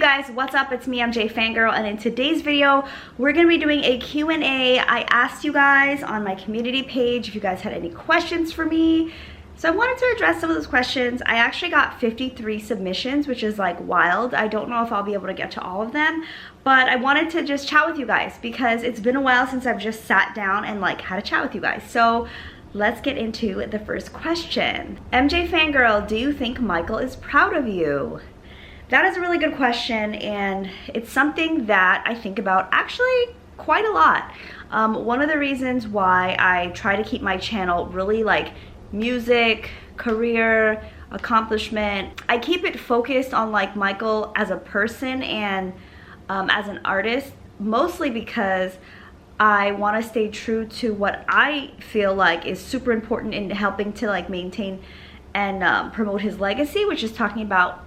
you guys, what's up? It's me, MJFANGIRL, and in today's video, we're gonna be doing a Q&A. I asked you guys on my community page if you guys had any questions for me. So I wanted to address some of those questions. I actually got 53 submissions, which is like wild. I don't know if I'll be able to get to all of them, but I wanted to just chat with you guys because it's been a while since I've just sat down and like had a chat with you guys. So let's get into the first question. MJFANGIRL, do you think Michael is proud of you? That is a really good question, and it's something that I think about actually quite a lot. One of the reasons why I try to keep my channel really like music, career, accomplishment, I keep it focused on like Michael as a person and as an artist, mostly because I want to stay true to what I feel like is super important in helping to like maintain and promote his legacy, which is talking about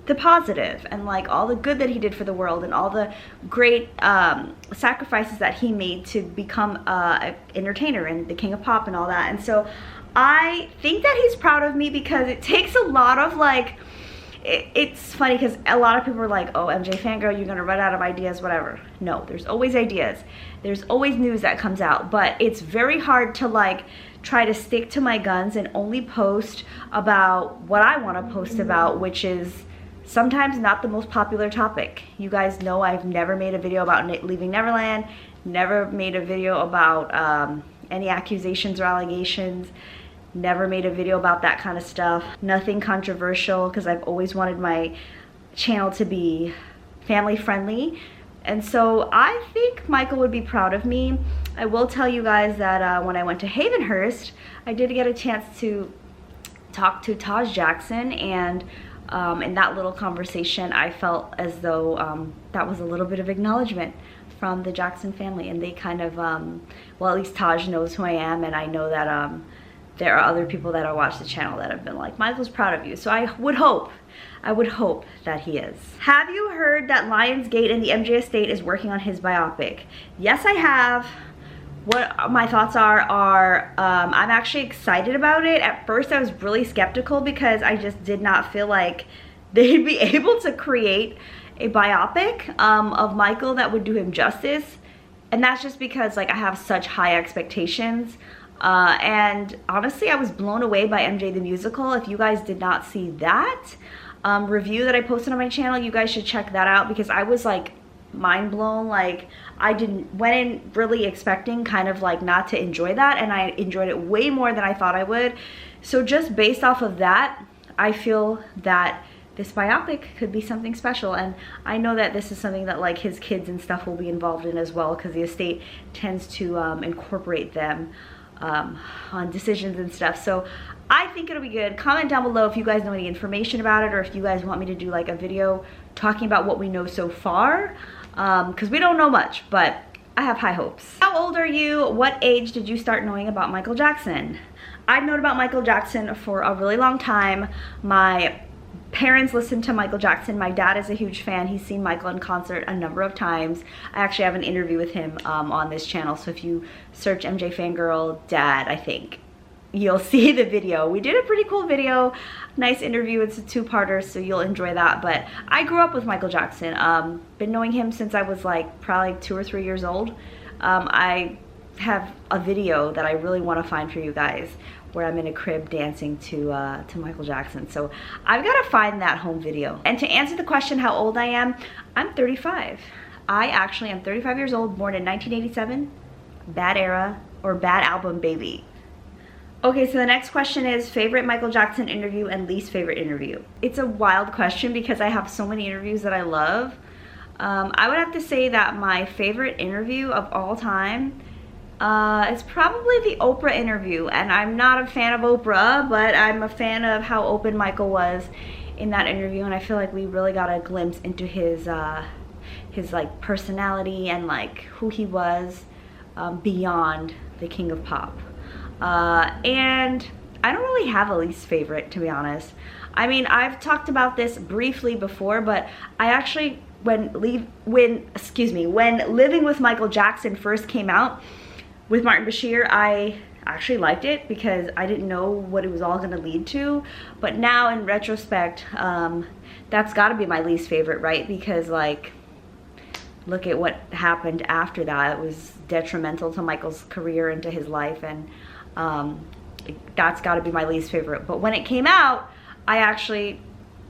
the positive and like all the good that he did for the world and all the great sacrifices that he made to become an entertainer and the king of pop and all that. And so I think that he's proud of me because it takes a lot of like, it's funny because a lot of people are like, oh, MJFANGIRL, you're gonna run out of ideas, whatever. No, there's always ideas. There's always news that comes out, but it's very hard to like try to stick to my guns and only post about what I want to post about, which is sometimes not the most popular topic. You guys know I've never made a video about leaving Neverland, never made a video about any accusations or allegations, never made a video about that kind of stuff. Nothing controversial because I've always wanted my channel to be family friendly. And so I think Michael would be proud of me. I will tell you guys that when I went to Havenhurst, I did get a chance to talk to Taj Jackson, and in that little conversation, I felt as though that was a little bit of acknowledgement from the Jackson family, and they kind of, well, at least Taj knows who I am, and I know that there are other people that watch the channel that have been like, Michael's proud of you. So I would hope that he is. Have you heard that Lionsgate and the MJ estate is working on his biopic? Yes, I have. What my thoughts are I'm actually excited about it. At first I was really skeptical because I just did not feel like they'd be able to create a biopic of Michael that would do him justice. And that's just because like I have such high expectations. And honestly, I was blown away by MJ the Musical. If you guys did not see that review that I posted on my channel, you guys should check that out because I was like mind blown. Like I went in really expecting kind of like not to enjoy that, and I enjoyed it way more than I thought I would. So just based off of that, I feel that this biopic could be something special, and I know that this is something that like his kids and stuff will be involved in as well, because the estate tends to incorporate them on decisions and stuff. So I think it'll be good. Comment down below if you guys know any information about it, or if you guys want me to do like a video talking about what we know so far, because we don't know much, but I have high hopes. How old are you? What age did you start knowing about Michael Jackson? I've known about Michael Jackson for a really long time. My parents listened to Michael Jackson. My dad is a huge fan. He's seen Michael in concert a number of times. I actually have an interview with him on this channel, so if you search MJFANGIRL Dad, I think you'll see the video. We did a pretty cool video, nice interview. It's a two-parter, so you'll enjoy that. But I grew up with Michael Jackson. Been knowing him since I was like probably 2 or 3 years old. I have a video that I really want to find for you guys where I'm in a crib dancing to Michael Jackson. So I've got to find that home video. And to answer the question how old I am, I'm 35. I actually am 35 years old, born in 1987. Bad era, or bad album baby. Okay, so the next question is favorite Michael Jackson interview and least favorite interview. It's a wild question because I have so many interviews that I love. I would have to say that my favorite interview of all time it's probably the Oprah interview, and I'm not a fan of Oprah, but I'm a fan of how open Michael was in that interview, and I feel like we really got a glimpse into his like personality and like who he was beyond the king of pop. And I don't really have a least favorite, to be honest. I mean, I've talked about this briefly before, but I actually when Living with Michael Jackson first came out with Martin Bashir, I actually liked it because I didn't know what it was all going to lead to. But now in retrospect, that's got to be my least favorite, right? Because like, look at what happened after that. It was detrimental to Michael's career and to his life, and that's got to be my least favorite. But when it came out, I actually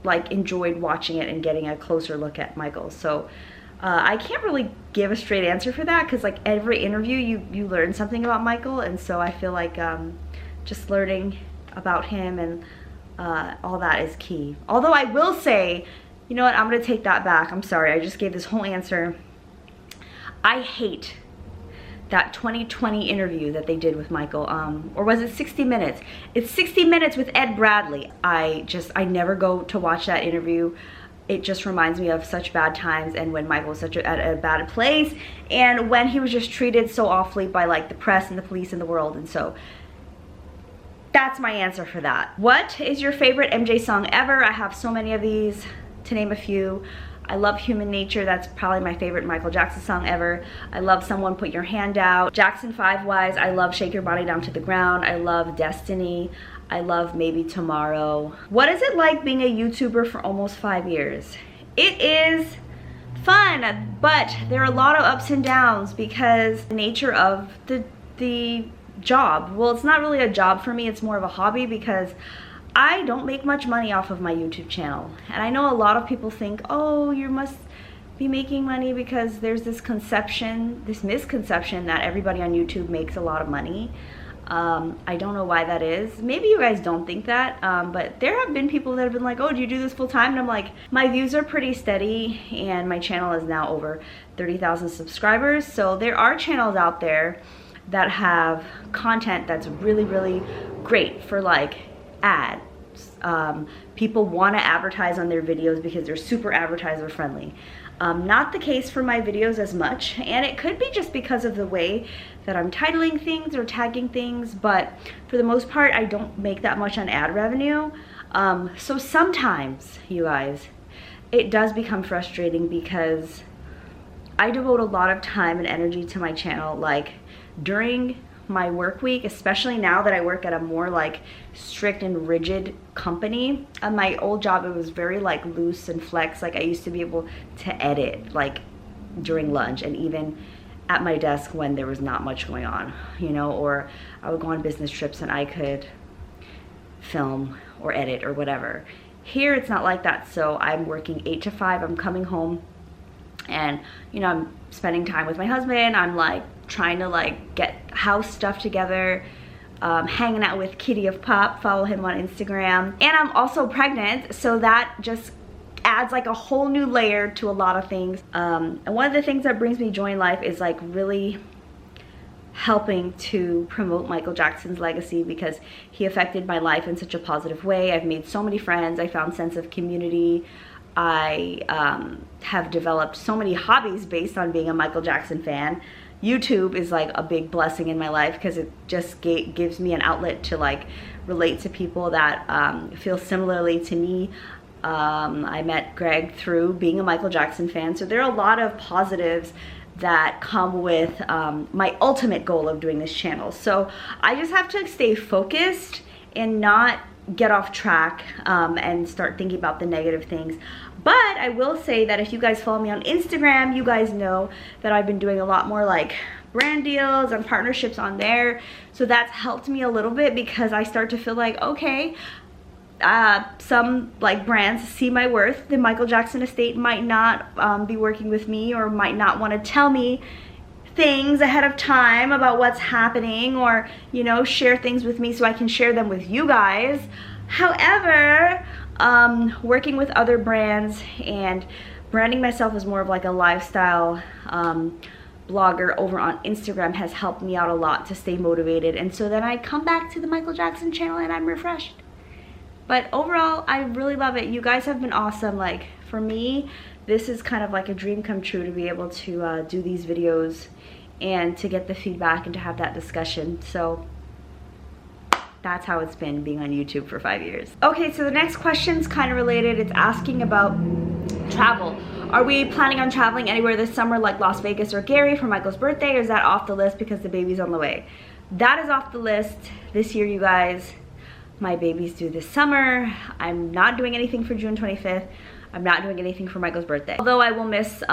like enjoyed watching it and getting a closer look at Michael. So I can't really give a straight answer for that, because like every interview you learn something about Michael, and so I feel like just learning about him and all that is key. Although I will say, you know what, I'm gonna take that back. I'm sorry, I just gave this whole answer. I hate that 2020 interview that they did with Michael, or was it 60 Minutes? It's 60 Minutes with Ed Bradley. I never go to watch that interview. It just reminds me of such bad times, and when Michael was at a bad place, and when he was just treated so awfully by like the press and the police in the world. And so that's my answer for that. What is your favorite MJ song ever? I have so many of these, to name a few. I love Human Nature. That's probably my favorite Michael Jackson song ever. I love Someone Put Your Hand Out. Jackson 5-wise, I love Shake Your Body Down to the Ground. I love Destiny. I love Maybe Tomorrow. What is it like being a YouTuber for almost 5 years? It is fun, but there are a lot of ups and downs because the nature of the job. Well, it's not really a job for me. It's more of a hobby because I don't make much money off of my YouTube channel. And I know a lot of people think, oh, you must be making money because there's this misconception that everybody on YouTube makes a lot of money. I don't know why that is. Maybe you guys don't think that, but there have been people that have been like, oh, do you do this full time? And I'm like, my views are pretty steady, and my channel is now over 30,000 subscribers. So there are channels out there that have content that's really, really great for like ads. People want to advertise on their videos because they're super advertiser friendly. Not the case for my videos as much, and it could be just because of the way that I'm titling things or tagging things, but for the most part I don't make that much on ad revenue. So sometimes, you guys, it does become frustrating because I devote a lot of time and energy to my channel, like during my work week, especially now that I work at a more like strict and rigid company. My old job, it was very like loose and flex. Like I used to be able to edit like during lunch and even at my desk when there was not much going on, you know, or I would go on business trips and I could film or edit or whatever. Here it's not like that. So I'm working 8 to 5. I'm coming home and, you know, I'm spending time with my husband. I'm like trying to like get house stuff together, hanging out with Kitty of Pop, follow him on Instagram. And I'm also pregnant, so that just adds like a whole new layer to a lot of things. And one of the things that brings me joy in life is like really helping to promote Michael Jackson's legacy, because he affected my life in such a positive way. I've made so many friends. I found sense of community. I have developed so many hobbies based on being a Michael Jackson fan. YouTube is like a big blessing in my life because it just gives me an outlet to like relate to people that feel similarly to me. I met Greg through being a Michael Jackson fan, so there are a lot of positives that come with my ultimate goal of doing this channel. So I just have to stay focused and not get off track and start thinking about the negative things. But I will say that if you guys follow me on Instagram, you guys know that I've been doing a lot more like brand deals and partnerships on there. So that's helped me a little bit because I start to feel like, okay, some like brands see my worth. The Michael Jackson estate might not be working with me, or might not want to tell me things ahead of time about what's happening, or, you know, share things with me so I can share them with you guys. However, working with other brands and branding myself as more of like a lifestyle blogger over on Instagram has helped me out a lot to stay motivated. And so then I come back to the Michael Jackson channel and I'm refreshed. But overall, I really love it. You guys have been awesome. Like for me, this is kind of like a dream come true to be able to do these videos and to get the feedback and to have that discussion. So that's how it's been being on YouTube for 5 years. Okay, so the next question's kind of related. It's asking about travel. Are we planning on traveling anywhere this summer, like Las Vegas or Gary for Michael's birthday, or is that off the list because the baby's on the way? That is off the list this year, you guys. My baby's due this summer. I'm not doing anything for June 25th. I'm not doing anything for Michael's birthday. Although I will miss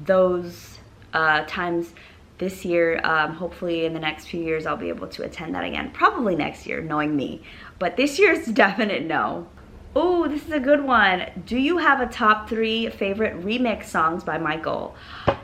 those times this year. Hopefully in the next few years I'll be able to attend that again. Probably next year, knowing me. But this year is a definite no. Oh, this is a good one. Do you have a top 3 favorite remix songs by Michael?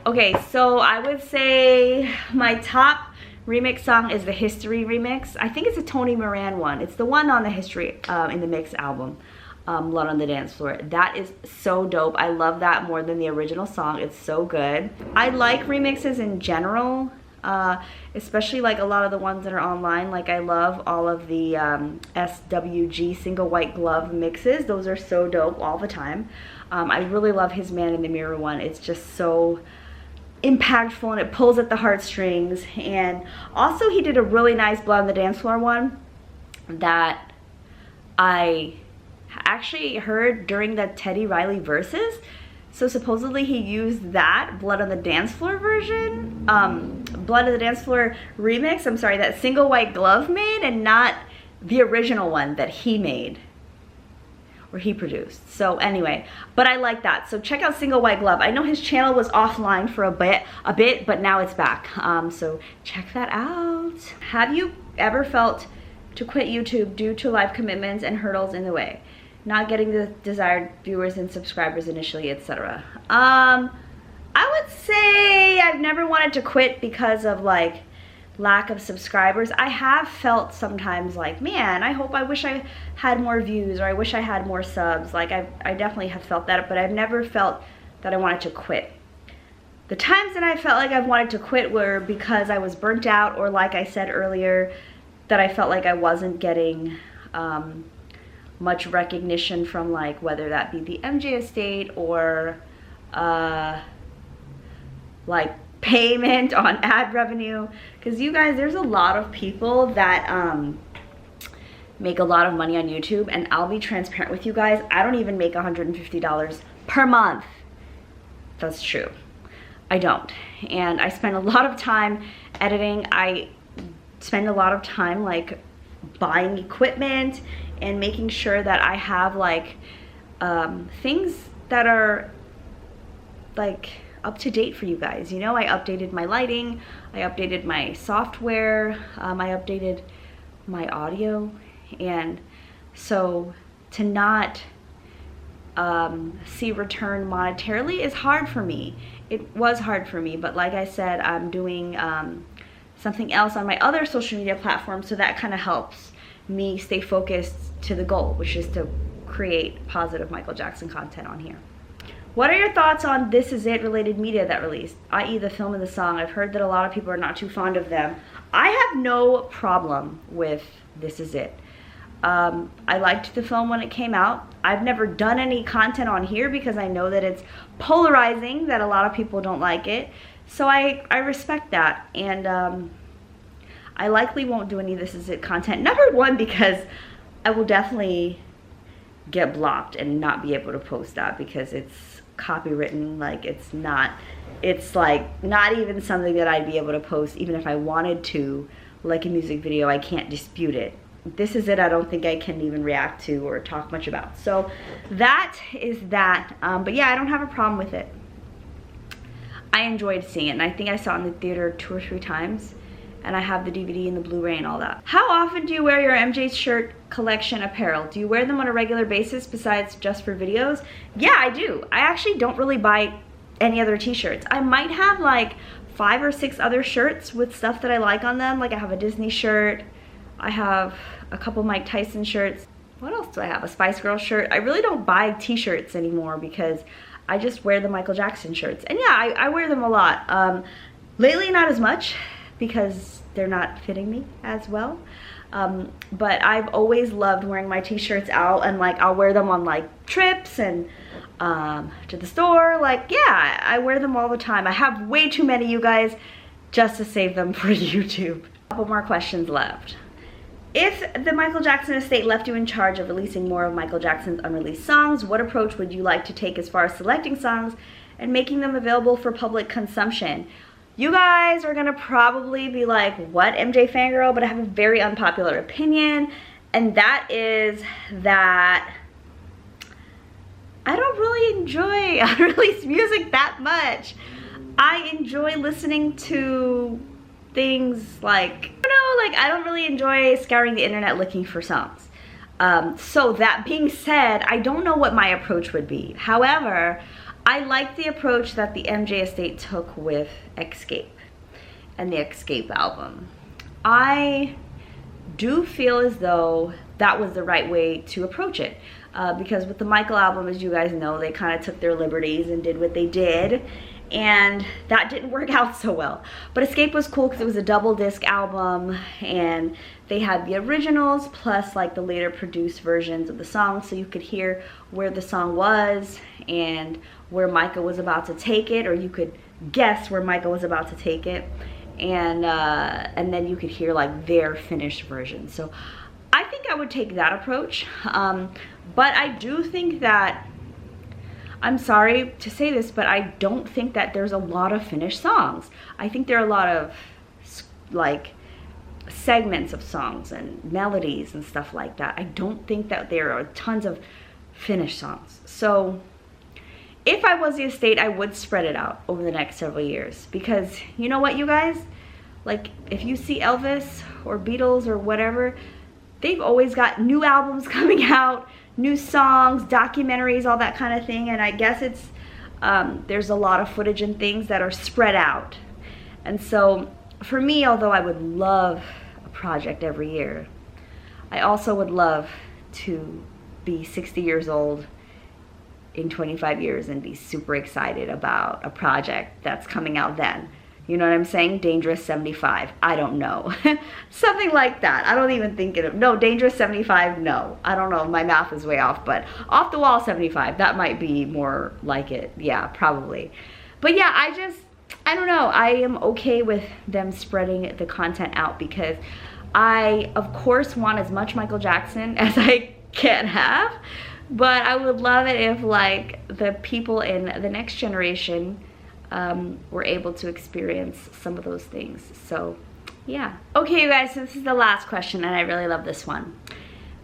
Okay, so I would say my top remix song is the History remix. I think it's a Tony Moran one. It's the one on the History in the Mix album, Blood on the Dance Floor. That is so dope. I love that more than the original song. It's so good. I like remixes in general, especially like a lot of the ones that are online. Like I love all of the SWG Single White Glove mixes. Those are so dope all the time. I really love his Man in the Mirror one. It's just so impactful and it pulls at the heartstrings. And also he did a really nice Blood on the Dance Floor one that I actually heard during the Teddy Riley verses. So supposedly he used that Blood on the Dance Floor version, Blood on the Dance Floor remix, I'm sorry, that Single White Glove made, and not the original one that he made or he produced. So anyway, but I like that. So check out Single White Glove. I know his channel was offline for a bit, but now it's back. So check that out. Have you ever felt to quit YouTube due to life commitments and hurdles in the way? Not getting the desired viewers and subscribers initially, etc. I would say I've never wanted to quit because of like lack of subscribers. I have felt sometimes like, man, I wish I had more views, or I wish I had more subs. Like I definitely have felt that, but I've never felt that I wanted to quit. The times that I felt like I've wanted to quit were because I was burnt out, or like I said earlier, that I felt like I wasn't getting much recognition from, like, whether that be the MJ estate or like payment on ad revenue. Because you guys, there's a lot of people that make a lot of money on YouTube, and I'll be transparent with you guys, I don't even make $150 per month. That's true, I don't. And I spend a lot of time editing. I spend a lot of time like buying equipment and making sure that I have like things that are like up to date for you guys. You know, I updated my lighting, I updated my software, I updated my audio. And so to not see return monetarily is hard for me. It was hard for me, but like I said, I'm doing something else on my other social media platforms, so that kind of helps me stay focused to the goal, which is to create positive Michael Jackson content on here. What are your thoughts on This Is It related media that released, i.e. the film and the song? I've heard that a lot of people are not too fond of them. I have no problem with This Is It. I liked the film when it came out. I've never done any content on here because I know that it's polarizing, that a lot of people don't like it. So I respect that. And I likely won't do any This Is It content. Number one, because I will definitely get blocked and not be able to post that because it's copywritten. Like it's like not even something that I'd be able to post even if I wanted to, like a music video. I can't dispute it. This Is It, I don't think I can even react to or talk much about. So that is that. But yeah, I don't have a problem with it. I enjoyed seeing it, and I think I saw it in the theater 2 or 3 times, and I have the DVD and the Blu-ray and all that. How often do you wear your MJ shirt collection apparel? Do you wear them on a regular basis besides just for videos? Yeah, I do. I actually don't really buy any other t-shirts. I might have like 5 or 6 other shirts with stuff that I like on them. Like I have a Disney shirt, I have a couple Mike Tyson shirts. What else do I have? A Spice Girl shirt. I really don't buy t-shirts anymore because I just wear the Michael Jackson shirts. And yeah, I wear them a lot. Lately, not as much because they're not fitting me as well. But I've always loved wearing my t-shirts out, and like I'll wear them on like trips and to the store. Like, yeah, I wear them all the time. I have way too many, you guys, just to save them for YouTube. A couple more questions left. If the Michael Jackson estate left you in charge of releasing more of Michael Jackson's unreleased songs, what approach would you like to take as far as selecting songs and making them available for public consumption? You guys are gonna probably be like, what, MJ Fangirl? But I have a very unpopular opinion, and that is that I don't really enjoy unreleased music that much. I enjoy listening to things like, I don't really enjoy scouring the internet looking for songs. So that being said, I don't know what my approach would be. However, I like the approach that the MJ estate took with Escape and the Escape album. I do feel as though that was the right way to approach it. Because with the Michael album, as you guys know, they kind of took their liberties and did what they did, and that didn't work out so well. But Escape was cool because it was a double disc album, and they had the originals plus like the later produced versions of the songs, so you could hear where the song was and where Michael was about to take it, or you could guess where Michael was about to take it, and then you could hear like their finished version. So I think I would take that approach. But I do think that, I'm sorry to say this, but I don't think that there's a lot of finished songs. I think there are a lot of like segments of songs and melodies and stuff like that. I don't think that there are tons of finished songs. So if I was the estate, I would spread it out over the next several years, because you know what, you guys, like if you see Elvis or Beatles or whatever, they've always got new albums coming out, new songs, documentaries, all that kind of thing. And I guess it's there's a lot of footage and things that are spread out. And so for me, although I would love a project every year, I also would love to be 60 years old in 25 years and be super excited about a project that's coming out then. You know what I'm saying? Dangerous 75. I don't know. Something like that. I don't even think it. No, Dangerous 75. No. I don't know. My math is way off, but Off the Wall 75. That might be more like it. Yeah, probably. But yeah, I don't know. I am okay with them spreading the content out, because I, of course, want as much Michael Jackson as I can have. But I would love it if like the people in the next generation were able to experience some of those things. So yeah. Okay, you guys, so this is the last question, and I really love this one.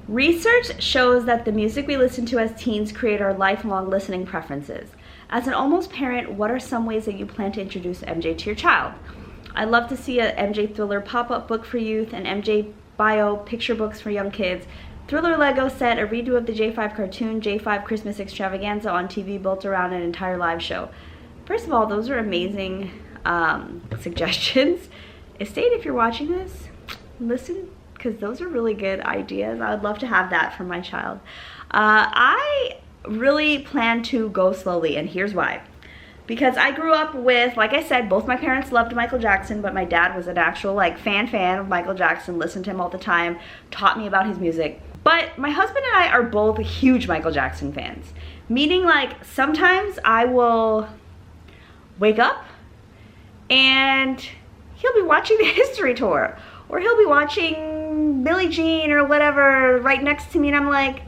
Research shows that the music we listen to as teens create our lifelong listening preferences. As an almost parent, what are some ways that you plan to introduce MJ to your child? I'd love to see a MJ Thriller pop-up book for youth, an MJ bio picture books for young kids, Thriller Lego set, a redo of the J5 cartoon, J5 Christmas extravaganza on TV built around an entire live show. First of all, those are amazing suggestions. Estate, if you're watching this, listen, because those are really good ideas. I would love to have that for my child. I really plan to go slowly, and here's why. Because I grew up with, like I said, both my parents loved Michael Jackson, but my dad was an actual like fan of Michael Jackson, listened to him all the time, taught me about his music. But my husband and I are both huge Michael Jackson fans. Meaning, like, sometimes I will wake up and he'll be watching the history tour, or he'll be watching Billie Jean or whatever right next to me, and I'm like,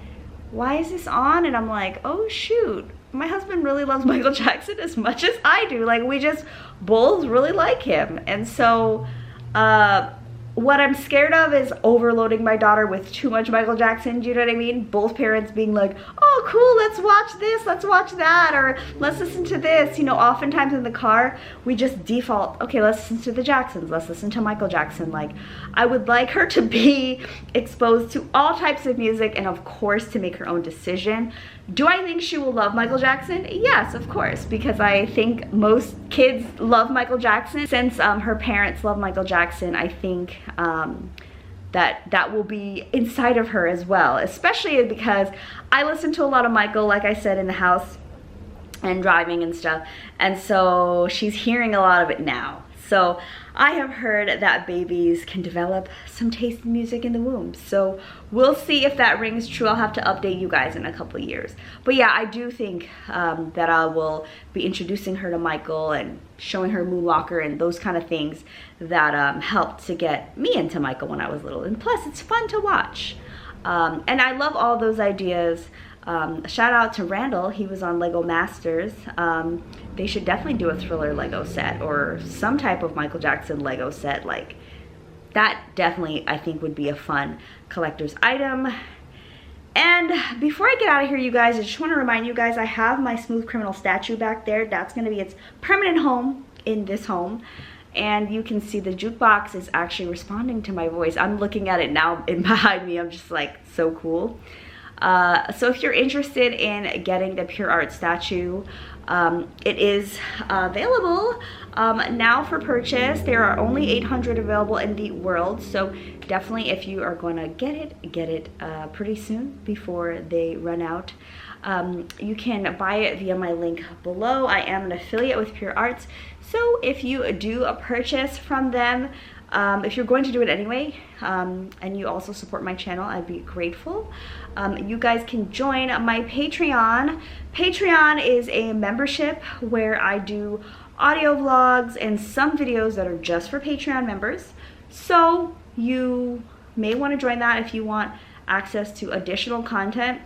why is this on? And I'm like, oh shoot, my husband really loves Michael Jackson as much as I do. Like, we just both really like him. And so what I'm scared of is overloading my daughter with too much Michael Jackson. Do you know what I mean? Both parents being like, oh cool, let's watch this, let's watch that, or let's listen to this. You know, oftentimes in the car, we just default, okay, let's listen to the Jacksons, let's listen to Michael Jackson. Like, I would like her to be exposed to all types of music, and of course to make her own decision. Do I think she will love Michael Jackson? Yes, of course, because I think most kids love Michael Jackson. Since her parents love Michael Jackson, I think that will be inside of her as well, especially because I listen to a lot of Michael, like I said, in the house and driving and stuff, and so she's hearing a lot of it now. So I have heard that babies can develop some taste in music in the womb. So we'll see if that rings true. I'll have to update you guys in a couple of years. But yeah, I do think that I will be introducing her to Michael and showing her Moonwalker and those kind of things that helped to get me into Michael when I was little. And plus, it's fun to watch. And I love all those ideas. Shout out to Randall, he was on Lego Masters. They should definitely do a Thriller Lego set or some type of Michael Jackson Lego set. Like, that definitely, I think, would be a fun collector's item. And before I get out of here, you guys, I just want to remind you guys, I have my Smooth Criminal statue back there. That's going to be its permanent home in this home. And you can see the jukebox is actually responding to my voice. I'm looking at it now behind me. I'm just like, so cool. So if you're interested in getting the Pure Art statue, it is available now for purchase. There are only 800 available in the world, so definitely if you are going to get it pretty soon before they run out. You can buy it via my link below. I am an affiliate with Pure Arts, so if you do a purchase from them, if you're going to do it anyway, and you also support my channel, I'd be grateful. You guys can join my Patreon. Patreon is a membership where I do audio vlogs and some videos that are just for Patreon members. So you may want to join that if you want access to additional content.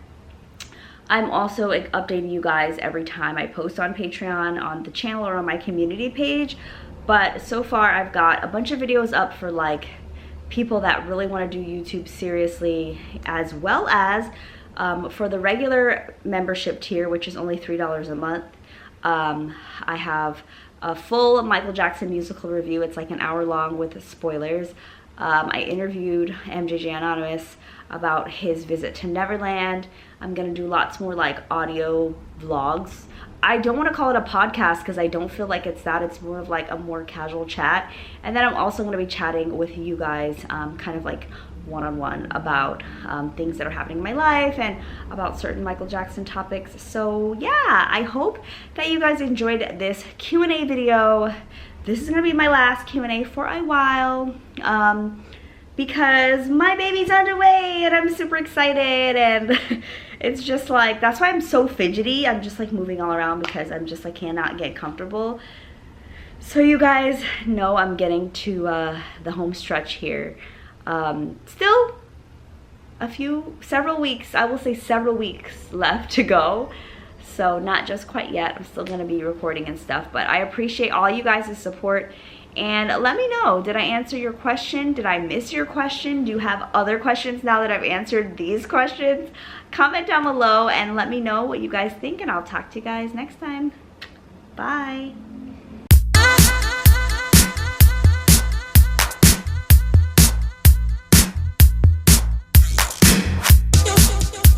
I'm also updating you guys every time I post on Patreon, on the channel, or on my community page. But so far I've got a bunch of videos up for like people that really want to do YouTube seriously, as well as for the regular membership tier, which is only $3 a month. I have a full Michael Jackson musical review. It's like an hour long with spoilers. I interviewed MJFANGIRL about his visit to Neverland. I'm gonna do lots more like audio vlogs. I don't want to call it a podcast because I don't feel like it's that. It's more of like a more casual chat. And then I'm also going to be chatting with you guys kind of like one-on-one about things that are happening in my life and about certain Michael Jackson topics. So yeah, I hope that you guys enjoyed this Q&A video. This is going to be my last Q&A for a while because my baby's on the way and I'm super excited, and it's just like, that's why I'm so fidgety. I'm just like moving all around because I'm just like cannot get comfortable. So you guys know I'm getting to the home stretch here. Still several weeks, I will say several weeks left to go. So not just quite yet. I'm still gonna be recording and stuff, but I appreciate all you guys' support. And let me know, did I answer your question? Did I miss your question? Do you have other questions now that I've answered these questions? Comment down below and let me know what you guys think, and I'll talk to you guys next time. Bye.